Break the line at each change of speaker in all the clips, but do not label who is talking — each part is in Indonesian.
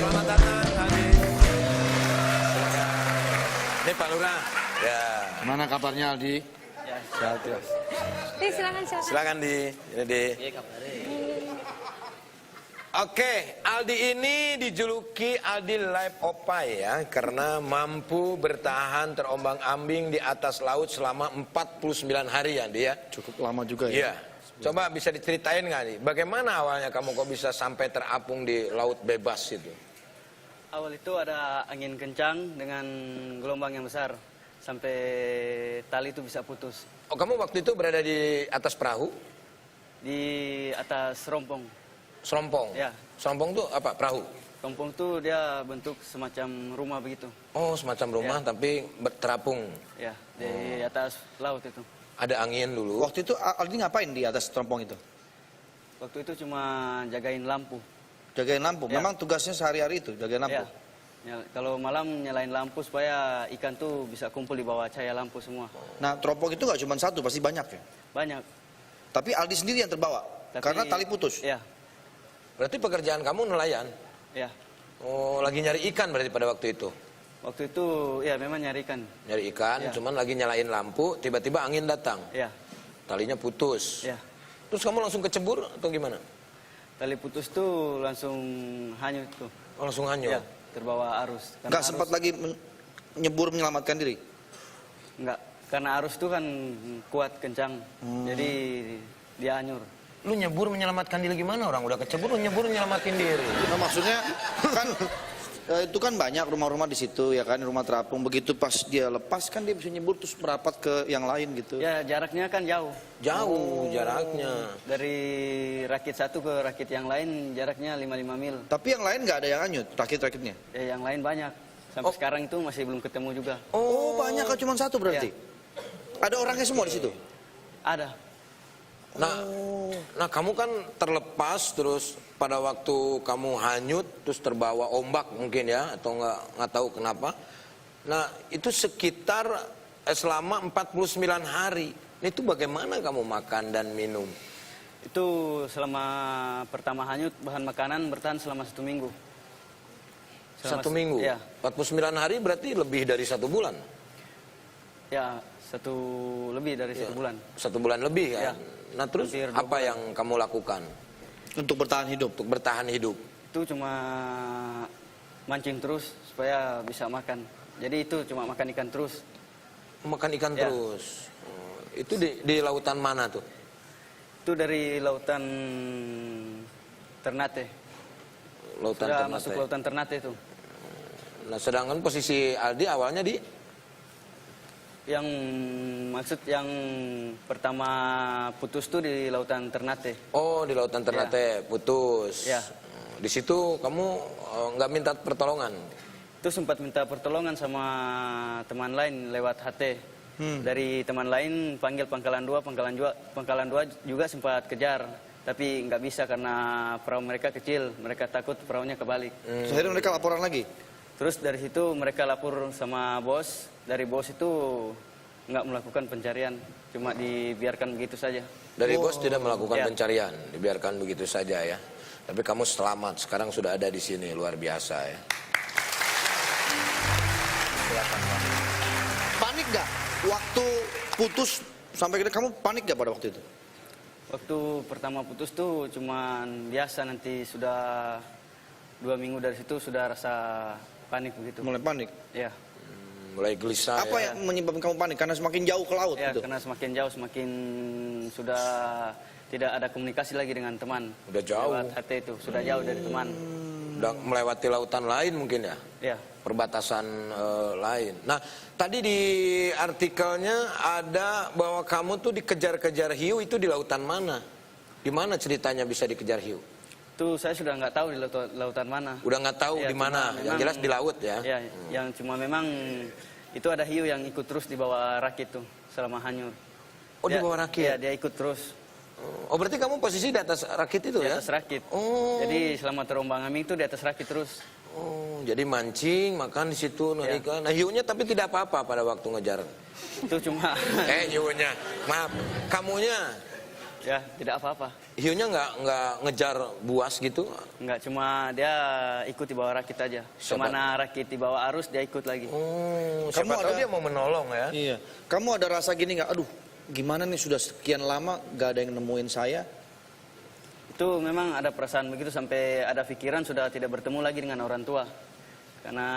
Selamat datang, Aldi. Silakan. Ini Pak Lurah. Ya.
Mana kabarnya Aldi?
Ya,
Sehat ya.
Silakan.
Silakan Di. Ini Di. Oke, Aldi ini dijuluki Aldi Live Opai ya, karena mampu bertahan terombang-ambing di atas laut selama 49 hari ya, Di ya.
Cukup lama juga ya.
Iya. Coba bisa diceritain nggak nih, bagaimana awalnya kamu kok bisa sampai terapung di laut bebas itu?
awal itu ada angin kencang dengan gelombang yang besar. Sampai tali itu bisa putus.
Oh, kamu waktu itu berada di atas perahu?
Di atas rompong.
Serompong?
Ya.
Serompong tuh apa? Perahu?
Rompong itu dia bentuk semacam rumah begitu.
Oh, semacam rumah tapi terapung.
Ya, di atas laut itu.
Ada angin dulu.
Waktu itu Aldi ngapain di atas teropong itu?
Waktu itu cuma jagain lampu.
Jagain lampu.
Ya.
Memang tugasnya sehari-hari itu, jagain lampu.
Ya. Kalau malam nyalain lampu supaya ikan tuh bisa kumpul di bawah cahaya lampu semua.
Nah, teropong itu nggak cuma satu, pasti banyak ya.
Banyak.
Tapi Aldi sendiri yang terbawa karena tali putus.
Ya,
Berarti pekerjaan kamu nelayan?
ya.
Oh, lagi nyari ikan berarti pada waktu itu?
Waktu itu ya memang nyari ikan.
Nyari ikan,
Ya.
cuman lagi nyalain lampu, tiba-tiba angin datang.
Ya,
Talinya putus.
ya.
Terus kamu langsung kecebur atau gimana?
Tali putus tuh langsung hanyut tuh.
Oh, langsung hanyut?
Ya, terbawa arus. Karena
Nggak sempat lagi nyebur menyelamatkan diri.
Enggak, karena arus tuh kan kuat, kencang. Jadi dia hanyur.
Lu nyebur menyelamatkan diri gimana? Orang udah kecebur, lu nyebur menyelamatin diri.
Nah, maksudnya kan itu kan banyak rumah-rumah di situ ya kan, rumah terapung. Begitu pas dia lepas kan dia bisa nyebur terus merapat ke yang lain gitu.
Ya, jaraknya kan jauh.
Jauh jaraknya.
Dari rakit satu ke rakit yang lain jaraknya 55 mil.
Tapi yang lain nggak ada yang hanyut, rakit-rakitnya.
Ya, yang lain banyak. Sampai sekarang itu masih belum ketemu juga.
Oh, banyak kan cuma satu berarti. Ada orangnya semua di situ.
Ada.
Nah, kamu kan terlepas terus pada waktu kamu hanyut terus terbawa ombak mungkin ya atau nggak tahu kenapa. Nah, itu sekitar selama 49 hari. Itu bagaimana kamu makan dan minum?
Itu selama pertama hanyut bahan makanan bertahan selama 1 minggu.
Satu minggu?
Ya.
49 hari berarti lebih dari 1 bulan?
Ya, lebih dari 1 bulan.
1 bulan lebih kan?
Ya.
Nah, terus
Hampir 2
apa
bulan.
yang kamu lakukan
Untuk bertahan hidup.
untuk bertahan hidup?
Itu cuma mancing terus supaya bisa makan. Jadi itu cuma makan ikan terus.
Makan ikan
Ya.
terus. Oh, itu di lautan mana tuh?
Itu dari lautan Ternate.
Lautan
Sudah
Ternate.
masuk lautan Ternate itu.
Nah, sedangkan posisi Aldi awalnya di
Yang maksud yang pertama putus tuh di lautan Ternate.
Oh, di lautan Ternate putus.
Ya.
Di situ kamu nggak minta pertolongan.
Itu sempat minta pertolongan sama teman lain lewat HT. Dari teman lain panggil Pangkalan 2, Pangkalan 2 juga sempat kejar. Tapi nggak bisa karena perahu mereka kecil, mereka takut perahunya kebalik.
Terus akhirnya mereka laporan lagi.
Terus dari situ mereka lapor sama bos. Dari bos itu nggak melakukan pencarian, cuma dibiarkan begitu saja.
Dari bos tidak melakukan
Ya.
pencarian, dibiarkan begitu saja ya. Tapi kamu selamat, sekarang sudah ada di sini, luar biasa ya.
Panik nggak? Waktu putus sampai kamu panik nggak pada waktu itu?
Waktu pertama putus tuh cuman biasa, nanti sudah 2 minggu dari situ sudah rasa panik begitu.
Mulai panik.
Ya,
Mulai gelisah
Apa
ya.
yang menyebabkan kamu panik? Karena semakin jauh ke laut
ya
gitu.
karena semakin jauh semakin sudah tidak ada komunikasi lagi dengan teman.
Udah jauh.
Lewat HT itu sudah jauh dari teman.
Udah melewati lautan lain mungkin ya.
Ya,
Perbatasan lain. Nah, tadi di artikelnya ada bahwa kamu tuh dikejar-kejar hiu, itu di lautan mana? Di mana ceritanya bisa dikejar hiu?
itu saya sudah nggak tahu di lautan mana.
Udah nggak tahu
Ya,
di mana,
cuma
yang
memang-
jelas di laut ya.
Ya, yang cuma memang itu ada hiu yang ikut terus di bawah rakit tuh selama hanyut.
Oh, di bawah rakit?
Iya, dia ikut terus
Oh, berarti kamu posisi di atas rakit itu
di
ya?
atas rakit.
Oh.
Jadi selama terombang-ambing itu di atas rakit terus.
Oh, jadi mancing, makan di situ,
Ya.
ikan. Nah, hiunya tapi tidak apa-apa pada waktu ngejar.
Itu cuma
Hiunya, maaf, kamunya
Ya, tidak apa-apa.
Hiunya nggak ngejar buas gitu?
Enggak, cuma dia ikut di bawah rakit aja. Kemana rakit di bawah arus, dia ikut lagi.
Oh,
Kamu
siapa tahu
ada-
dia mau menolong ya?
Iya. Kamu ada rasa gini nggak? Aduh, gimana nih sudah sekian lama gak ada yang nemuin saya?
Itu memang ada perasaan begitu sampai ada pikiran sudah tidak bertemu lagi dengan orang tua. Karena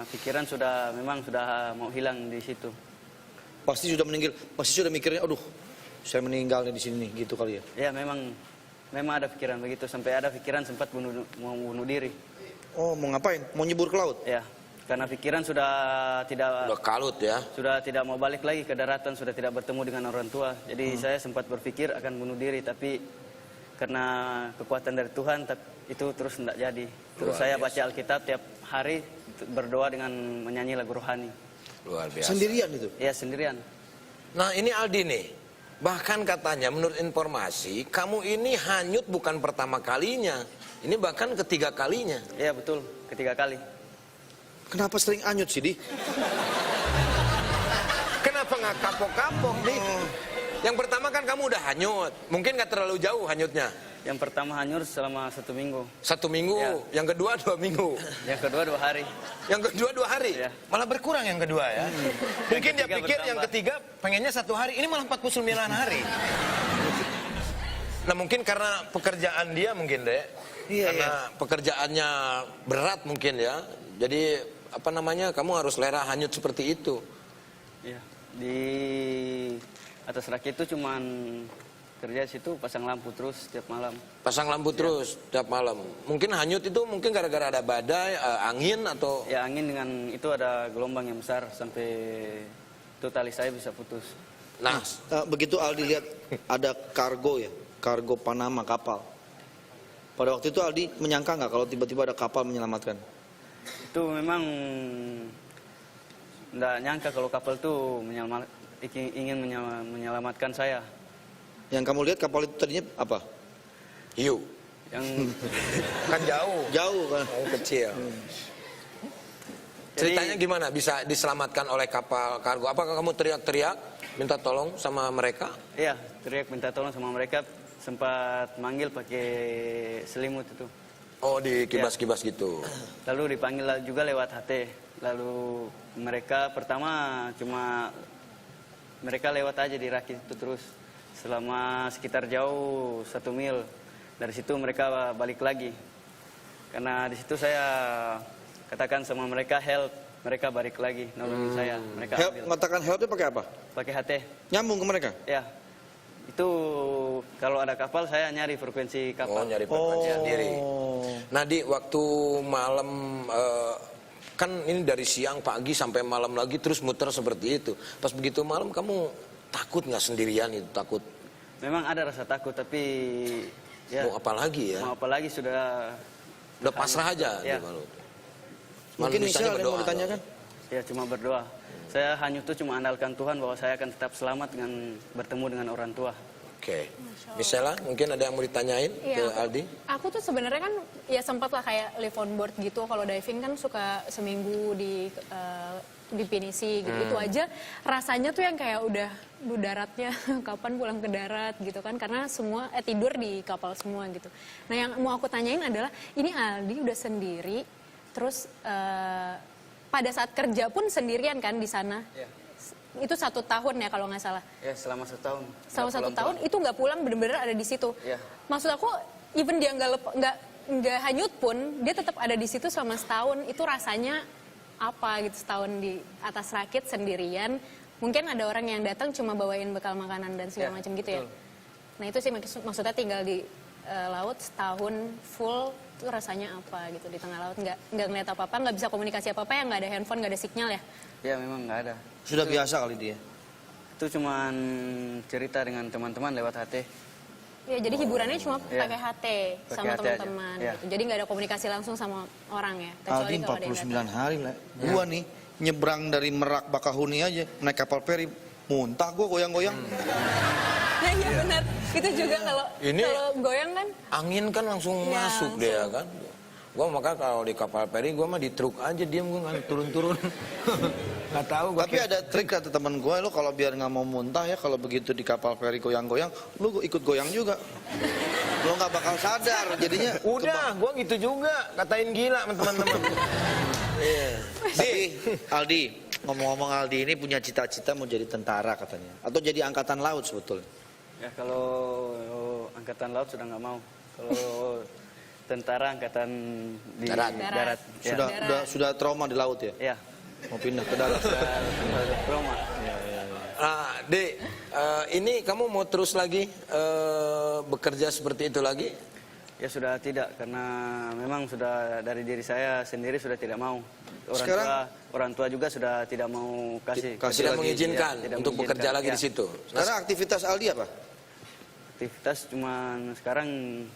pikiran memang sudah mau hilang di situ.
Pasti sudah meninggal, pasti sudah mikirnya, aduh, saya meninggal nih di sini nih, gitu kali ya.
Ya, memang ada pikiran begitu sampai ada pikiran sempat mau bunuh diri.
Oh, mau ngapain? Mau nyebur ke laut?
Ya, karena pikiran sudah
Udah kalut ya?
tidak mau balik lagi ke daratan, sudah tidak bertemu dengan orang tua. Jadi saya sempat berpikir akan bunuh diri, tapi karena kekuatan dari Tuhan itu terus tidak jadi. Terus saya baca Alkitab tiap hari, berdoa dengan menyanyi lagu rohani.
Luar biasa.
Sendirian itu?
Ya, sendirian.
Nah ini Aldi nih, bahkan katanya menurut informasi, kamu ini hanyut bukan pertama kalinya. Ini bahkan ketiga kalinya.
Ya, betul, ketiga kali.
Kenapa sering anyut sih, Di?
Kenapa nggak kapok-kapok nih? Yang pertama kan kamu udah hanyut, mungkin nggak terlalu jauh hanyutnya.
Yang pertama hanyut selama 1 minggu.
1 minggu,
Ya.
yang kedua 2 minggu.
Yang kedua 2 hari.
Yang kedua 2 hari,
Ya.
malah berkurang yang kedua ya. Mungkin dia
ketiga
pikir yang
bertambah.
ketiga pengennya 1 hari, ini malah 49 hari. Nah mungkin karena pekerjaan dia mungkin deh, karena pekerjaannya berat mungkin ya. Jadi apa namanya, kamu harus lera hanyut seperti itu.
Ya, di atas rakit itu cuman kerja situ pasang lampu terus setiap malam.
Pasang lampu terus tiap malam. Mungkin hanyut itu mungkin gara-gara ada badai, angin atau...
Ya, angin dengan itu ada gelombang yang besar sampai itu tali saya bisa putus.
Nah,
Begitu Aldi lihat ada kargo ya, kargo Panama kapal. Pada waktu itu Aldi menyangka nggak kalau tiba-tiba ada kapal menyelamatkan?
Itu memang enggak nyangka kalau kapal itu ingin menyelamatkan saya.
Yang kamu lihat kapal itu tadinya apa?
hiu.
Yang
Kan jauh.
Jauh kan?
Kecil. Ceritanya gimana bisa diselamatkan oleh kapal kargo? Apakah kamu teriak-teriak minta tolong sama mereka?
iya, teriak minta tolong sama mereka, sempat manggil pakai selimut itu.
Oh, di kibas-kibas gitu.
Lalu dipanggil juga lewat HT. Lalu mereka pertama cuma mereka lewat aja di rakit itu terus selama sekitar jauh 1 mil. Dari situ mereka balik lagi. Karena di situ saya katakan sama mereka help, mereka balik lagi nolongin saya. Mereka
Help,
ambil
mengatakan helpnya pakai apa?
pakai HT.
Nyambung ke mereka?
Ya. Itu kalau ada kapal saya nyari frekuensi
Oh,
kapal.
nyari frekuensi sendiri. Nah, di waktu malam kan ini dari siang, pagi sampai malam lagi terus muter seperti itu. Pas begitu malam kamu takut nggak sendirian itu? Takut
Memang ada rasa takut tapi ya
mau apa lagi ya?
mau apa lagi sudah
Udah pasrah aja
Ya.
di malu.
Mungkin
bisanya
Michelle ada yang mau
berdoa
ditanyakan?
ya cuma berdoa. Saya hanya itu cuma andalkan Tuhan bahwa saya akan tetap selamat dengan bertemu dengan orang tua.
Oke. Misalnya mungkin ada yang mau ditanyain ke
Iya,
Aldi?
aku tuh sebenarnya kan ya sempat lah kayak live on board gitu. Kalau diving kan suka seminggu di pinisi gitu. Itu aja rasanya tuh yang kayak udah lu daratnya kapan pulang ke darat gitu kan, karena semua tidur di kapal semua gitu. Nah yang mau aku tanyain adalah ini Aldi udah sendiri, terus pada saat kerja pun sendirian kan di sana.
Ya.
Itu 1 tahun ya kalau nggak salah.
Ya selama 1 tahun.
Selama 1 tahun itu nggak pulang, bener-bener ada di situ.
Iya.
Maksud aku, even dia nggak hanyut pun, dia tetap ada di situ selama setahun. Itu rasanya apa gitu, setahun di atas rakit sendirian. Mungkin ada orang yang datang cuma bawain bekal makanan dan segala
Ya,
macam gitu ya.
betul.
Nah itu sih maksudnya tinggal di laut setahun full, itu rasanya apa gitu di tengah laut, nggak ngeliat apa-apa, nggak bisa komunikasi apa-apa, ya nggak ada handphone, nggak ada sinyal ya.
Ya memang nggak ada.
Sudah biasa kali dia.
Itu cuman cerita dengan teman-teman lewat HT.
Ya, jadi hiburannya cuma
Iya.
pakai HT sama
Pakai HT aja.
teman-teman
Iya.
gitu. Jadi nggak ada komunikasi langsung sama orang ya.
Aldi
kalau ada yang
49
datang.
hari lah. Gua nih nyebrang dari Merak Bakahuni aja naik kapal feri, muntah gua goyang-goyang.
Nah, iya benar. Itu juga kalau
Ini-
goyang kan.
Angin kan langsung
Ya,
masuk
langsung.
dia kan. Gue makanya kalau di kapal feri gue mah di truk aja diam, gue nggak turun-turun. Nggak tahu.
Tapi ada trik kata teman gue, lo kalau biar nggak mau muntah ya, kalau begitu di kapal feri goyang-goyang, lo ikut goyang juga. Lo nggak bakal sadar, jadinya.
Udah, gue gitu juga, katain gila sama teman-teman. Iya.
Tapi Aldi, ngomong-ngomong Aldi ini punya cita-cita mau jadi tentara katanya, atau jadi angkatan laut sebetulnya.
Ya kalau angkatan laut sudah nggak mau. Kalau tentara angkatan di
Darat.
darat. Ya.
Sudah trauma di laut ya?
Ya.
Mau pindah ke darat.
Sudah trauma.
Dek, ini kamu mau terus lagi bekerja seperti itu lagi?
Ya sudah tidak, karena memang sudah dari diri saya sendiri sudah tidak mau. Orang tua juga sudah tidak mau kasih.
Tidak
lagi.
mengizinkan
Ya, tidak
untuk
mengizinkan,
bekerja lagi
ya.
di situ.
Sekarang aktivitas Aldi apa?
Aktivitas cuman sekarang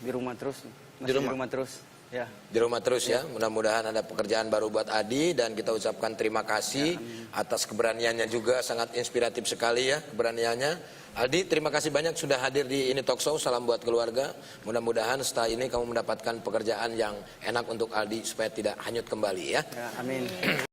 di rumah terus. Masih
rumah?
di rumah terus. Ya.
Di rumah terus ya. Mudah-mudahan ada pekerjaan baru buat Adi dan kita ucapkan terima kasih atas keberaniannya juga, sangat inspiratif sekali ya keberaniannya. Aldi, terima kasih banyak sudah hadir di ini talk show. Salam buat keluarga. Mudah-mudahan setelah ini kamu mendapatkan pekerjaan yang enak untuk Aldi supaya tidak hanyut kembali ya.
Ya, amin.